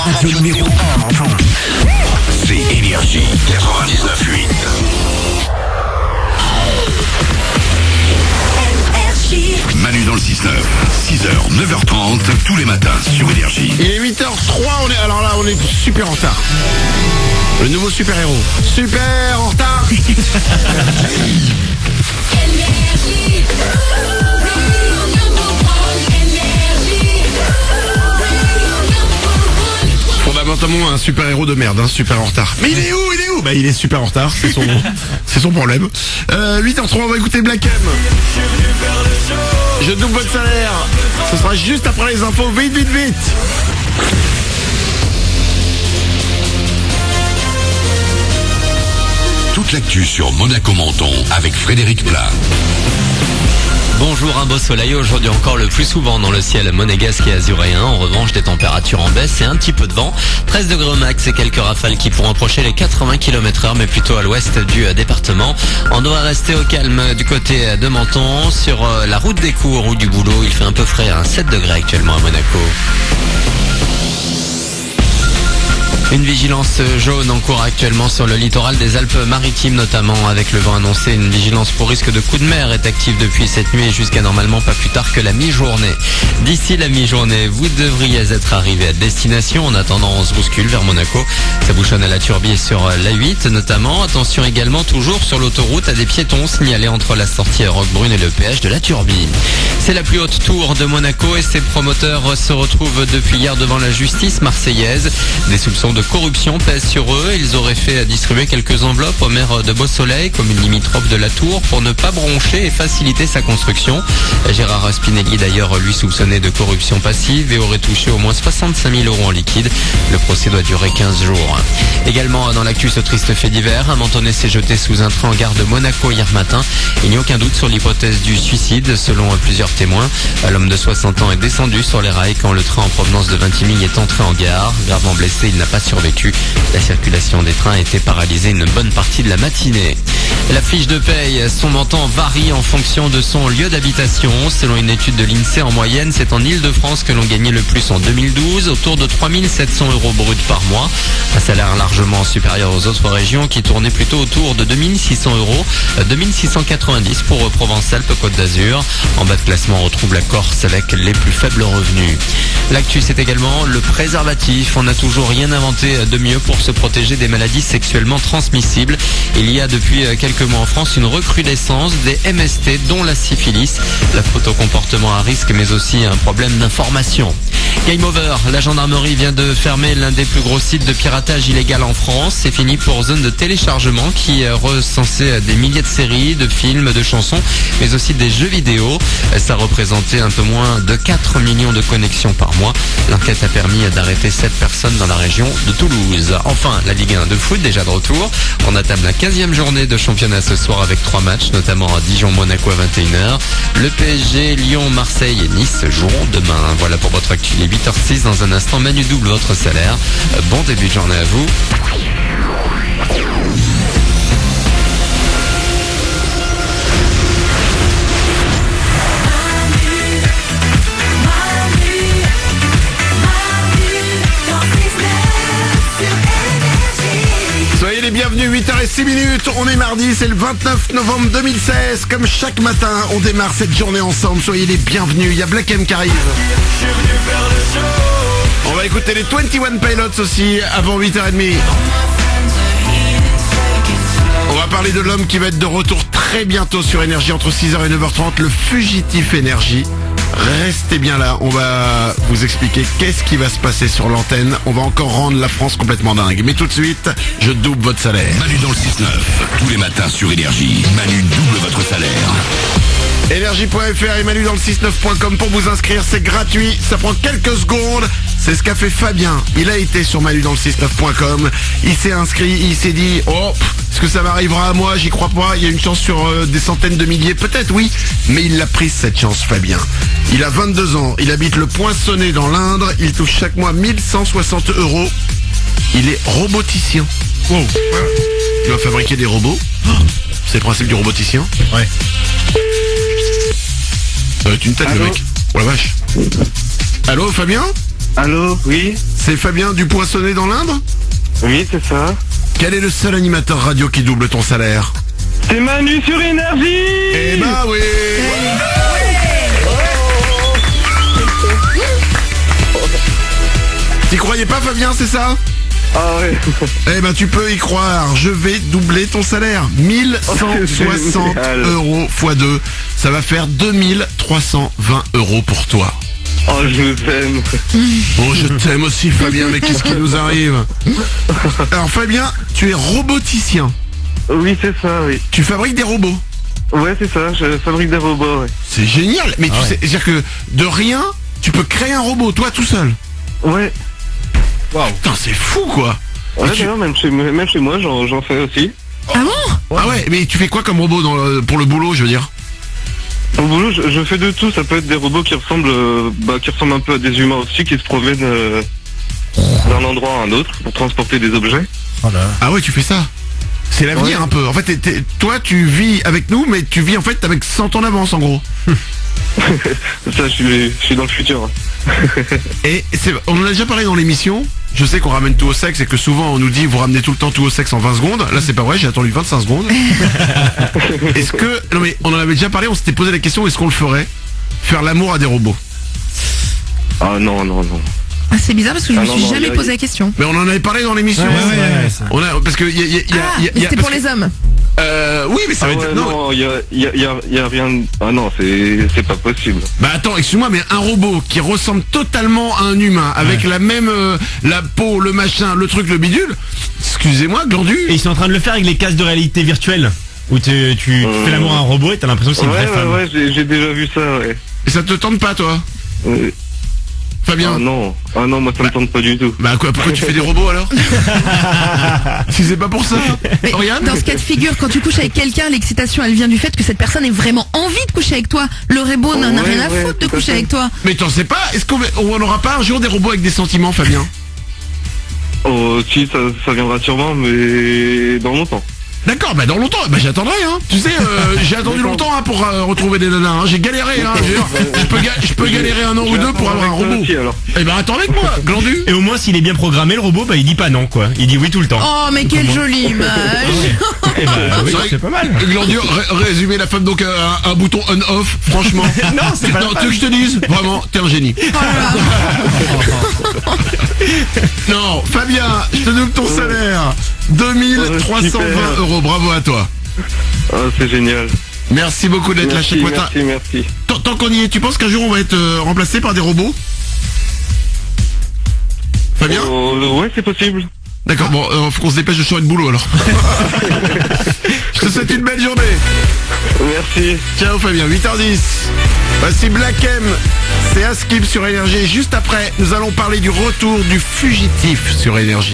radio numéro 1 en France. C'est Énergie 99.8. Manu dans le 6-9, 6h, 9h30, tous les matins sur Énergie. Il est 8h03, on est super en retard. Le nouveau super-héros. Super en retard. Fondamentalement un super-héros de merde, super en retard. Mais il est où? Bah il est super en retard, c'est son problème. 8h03, on va écouter Black M. Je double votre salaire. Ce sera juste après les infos. Vite. Toute l'actu sur Monaco-Menton avec Frédéric Plat. Bonjour, un beau soleil aujourd'hui encore le plus souvent dans le ciel monégasque et azuréen. En revanche, des températures en baisse et un petit peu de vent. 13 degrés au max et quelques rafales qui pourront approcher les 80 km/h, mais plutôt à l'ouest du département. On doit rester au calme du côté de Menton. Sur la route des cours ou du boulot, il fait un peu frais, 7 degrés actuellement à Monaco. Une vigilance jaune en cours actuellement sur le littoral des Alpes-Maritimes, notamment avec le vent annoncé. Une vigilance pour risque de coup de mer est active depuis cette nuit et jusqu'à normalement pas plus tard que la mi-journée. D'ici la mi-journée, vous devriez être arrivé à destination. En attendant, on se bouscule vers Monaco. Ça bouchonne à la Turbie sur la 8 notamment. Attention également toujours sur l'autoroute à des piétons signalés entre la sortie Roquebrune et le péage de la Turbie. C'est la plus haute tour de Monaco et ses promoteurs se retrouvent depuis hier devant la justice marseillaise. Des soupçons de corruption pèsent sur eux. Ils auraient fait distribuer quelques enveloppes au maire de Beau-Soleil, commune limitrophe de la Tour, pour ne pas broncher et faciliter sa construction. Gérard Spinelli d'ailleurs lui soupçonné de corruption passive et aurait touché au moins 65 000 € en liquide. Le procès doit durer 15 jours. Également dans l'actu, ce triste fait divers, un Mentonais s'est jeté sous un train en gare de Monaco hier matin. Il n'y a aucun doute sur l'hypothèse du suicide selon plusieurs témoins. L'homme de 60 ans est descendu sur les rails quand le train en provenance de Vintimille est entré en gare. Gravement blessé, il n'a pas survécu. La circulation des trains a été paralysée une bonne partie de la matinée. La fiche de paye, son montant varie en fonction de son lieu d'habitation. Selon une étude de l'INSEE, en moyenne, c'est en Ile-de-France que l'on gagnait le plus en 2012, autour de 3 700 € bruts par mois. Un salaire largement supérieur aux autres régions qui tournaient plutôt autour de 2 600 €, 2 690 pour Provence-Alpes-Côte d'Azur. En bas de classement, on retrouve la Corse avec les plus faibles revenus. L'actu, c'est également le préservatif. On n'a toujours rien inventé de mieux pour se protéger des maladies sexuellement transmissibles. Il y a depuis quelques mois en France une recrudescence des MST, dont la syphilis. La faute au comportement à risque, mais aussi un problème d'information. Game over, la gendarmerie vient de fermer l'un des plus gros sites de piratage illégal en France. C'est fini pour Zone de téléchargement qui recensait des milliers de séries, de films, de chansons, mais aussi des jeux vidéo. Ça représentait un peu moins de 4 millions de connexions par mois. L'enquête a permis d'arrêter 7 personnes dans la région de Toulouse. Enfin, la Ligue 1 de foot déjà de retour. On attame la 15e journée de championnat ce soir avec 3 matchs, notamment à Dijon-Monaco à 21h. Le PSG, Lyon, Marseille et Nice joueront demain. Voilà pour votre actu. 8h06 dans un instant, Manu double votre salaire. Bon début de journée à vous. Soyez les bienvenus, 8h06. On est mardi, c'est le 29 novembre 2016. Comme chaque matin, on démarre cette journée ensemble. Soyez les bienvenus. Il y a Black M qui arrive. On va écouter les 21 Pilots aussi avant 8h30. On va parler de l'homme qui va être de retour très bientôt sur Énergie entre 6h et 9h30, le fugitif Énergie. Restez bien là, on va vous expliquer qu'est-ce qui va se passer sur l'antenne. On va encore rendre la France complètement dingue. Mais tout de suite, je double votre salaire. Manu dans le 6-9, tous les matins sur Énergie. Manu double votre salaire. Énergie.fr et Manu dans le 69.com pour vous inscrire, c'est gratuit, ça prend quelques secondes. C'est ce qu'a fait Fabien. Il a été sur Manu dans le 69.com. Il s'est inscrit, il s'est dit est-ce que ça m'arrivera à moi? J'y crois pas. Il y a une chance sur des centaines de milliers, peut-être oui. Mais il l'a prise cette chance, Fabien. Il a 22 ans, il habite le Poinçonnet dans l'Indre. Il touche chaque mois 1160 €. Il est roboticien. Wow. Il va fabriquer des robots. C'est le principe du roboticien. Ouais. Ça va être une tête, le mec. Oh la vache. Allô, Fabien? Allô, oui. C'est Fabien du Poinçonnet dans l'Indre? Oui, c'est ça. Quel est le seul animateur radio qui double ton salaire? C'est Manu sur Énergie. Eh bah oui. T'y croyais pas, Fabien, c'est ça? Ah ouais. Eh ben tu peux y croire, je vais doubler ton salaire. 1160 Génial. euros x 2, ça va faire 2320 euros pour toi. Oh, je vous aime. Oh, je t'aime aussi, Fabien, mais qu'est-ce qui nous arrive? Alors Fabien, tu es roboticien, Oui, c'est ça, oui. tu fabriques des robots. Ouais, c'est ça, je fabrique des robots, ouais. C'est génial, mais tu sais, c'est-à-dire que de rien, tu peux créer un robot, toi tout seul. Ouais. Putain, c'est fou quoi. Ouais, Et tu- d'ailleurs, même chez moi, j'en fais aussi. Ah ouais, mais tu fais quoi comme robot pour le boulot, je veux dire? Au boulot, je fais de tout. Ça peut être des robots qui ressemblent un peu à des humains aussi, qui se promènent d'un endroit à un autre pour transporter des objets. Ah ouais, tu fais ça. C'est l'avenir Ouais. un peu. En fait, toi, tu vis avec nous, mais tu vis en fait avec 100 ans d'avance en gros. Ça, je suis dans le futur. Et on en a déjà parlé dans l'émission. Je sais qu'on ramène tout au sexe et que souvent on nous dit vous ramenez tout le temps tout au sexe en 20 secondes. Là c'est pas vrai, j'ai attendu 25 secondes. Est-ce que... Non mais on en avait déjà parlé, on s'était posé la question, est-ce qu'on le ferait? Faire l'amour à des robots? Ah non, non, non. Ah, c'est bizarre parce que je Ah me non, suis non, jamais y a- posé la question. Mais on en avait parlé dans l'émission. On a, parce que Mais c'était pour les hommes. oui mais ça Ah va ouais, être... non, y a rien. Ah non, c'est pas possible. Bah attends, excuse-moi, mais un robot qui ressemble totalement à un humain, avec la même la peau, le machin, le truc, le bidule, excusez-moi, Glandu. Et ils sont en train de le faire avec les casques de réalité virtuelle. Où tu fais l'amour à un robot et t'as l'impression que c'est une vraie femme. Ouais, j'ai déjà vu ça, ouais. Et ça te tente pas, toi, Fabien? Ah non, moi ça me tente pas du tout. Bah quoi, pourquoi tu fais des robots alors? Si c'est pas pour ça, Mais Oriane? dans ce cas de figure, quand tu couches avec quelqu'un, l'excitation elle vient du fait que cette personne ait vraiment envie de coucher avec toi. Le robot n'en a Ouais, rien à ouais, foutre de tout à coucher fait. avec toi. Mais t'en sais pas, est-ce qu'on aura pas un jour des robots avec des sentiments, Fabien? Oh, si, ça viendra sûrement, mais dans longtemps. D'accord, bah dans longtemps, bah j'attendrai hein. Tu sais, j'ai attendu longtemps hein, pour retrouver des nanas, hein. J'ai galéré hein. Je peux galérer un an ou deux pour avoir un robot. Aussi, alors. Eh ben attends avec moi, Glandu. Et au moins s'il est bien programmé le robot, bah il dit pas non quoi. Il dit oui tout le temps. Oh mais quelle jolie image. Et bah oui, C'est vrai c'est pas mal. Glandu, résumer la femme donc un bouton on-off, franchement. Non, c'est pas Non, la tu veux que je te dise? Vraiment, t'es un génie. Non, Fabien, je te donne ton salaire. 2320 Super. euros, bravo à toi. Ah, c'est génial. Merci beaucoup d'être là chaque matin. Merci. Tant qu'on y est, tu penses qu'un jour on va être remplacé par des robots? Fabien? Ouais, c'est possible. D'accord, bon, faut qu'on se dépêche de changer de boulot alors. Je te souhaite une belle journée. Merci. Ciao Fabien, 8h10. Voici Black M, c'est Askip sur Énergie. Juste après, nous allons parler du retour du fugitif sur Énergie.